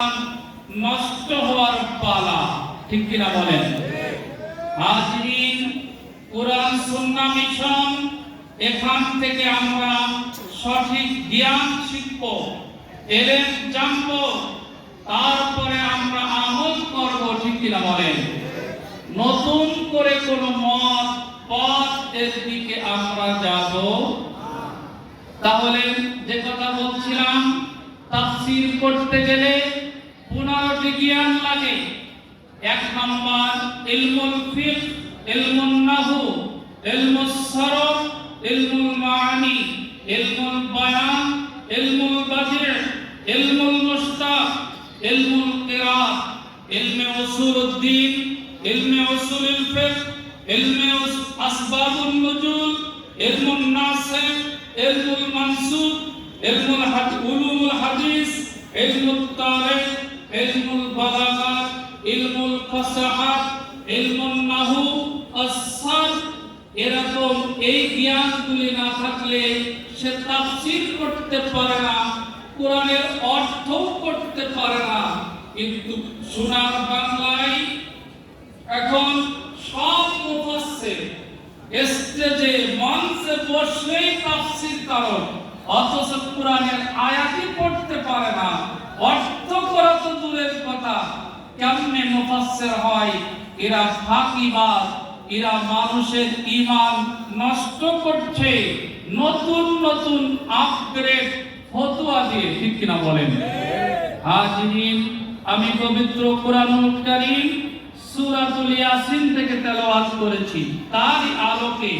নষ্ট হওয়ার পালা, ঠিক কিনা বলেন? হাজরিন, কোরআন সুন্নাহ মিশন, এখান থেকে আমরা সঠিক জ্ঞান শিখব, এলেম জানব, তারপরে আমরা আমল করব, ঠিক কিনা বলেন? নতুন করে কোন মত পথ এর দিকে আমরা যাব। তাহলে যে কথা বলছিলাম, তাফসীর করতে গেলে 15টি জ্ঞান লাগে। 1 নাম্বার ইলমুল ফিকহ, ইলমুন নাহু, ইলমুস সরফ, ইলমুল মাআনি, ইলমুল বায়ান, ইলমুল বাদিউ, ইলমুল মুশতাক, ইলমুল কিরাত, ইলমে উসুলুদ্দিন, ইলমে উসুলুল ফিকহ, ইলমে আসবাবুন নুজুল, ইলমুন নাসিখ, ইলমুল মানসুখ, ইলমুল উলুমুল হাদিস, ইলমুত তারিখ, ইলমুল বালাগাত, ইলমুল ফাসাহাত, ইলমুন নাহু, আস-সারফ। এরকম এই জ্ঞানগুলি না থাকলে সে তাফসীর করতে পারে না, কোরআনের অর্থ করতে পারে না। কিন্তু সোনার বাংলায় এখন সব মুফাসসির স্টেজে মঞ্চে বসলেই তাফসীর কারণ, অথচ কোরআনের আয়াতই পড়তে পারে না, অর্থ করা তো দূরের কথা, কেমনে মুফাসসির হয়? এরা ফাঁকিবাজ, এরা মানুষের ঈমান নষ্ট করছে নতুন নতুন আপগ্রেড ফতোয়া দিয়ে, ঠিক কিনা বলেন? হাজরিন, আমি পবিত্র কোরআনুল কারীম সূরাতুল ইয়াসিন থেকে তেলাওয়াত করেছি, তারই আলোকে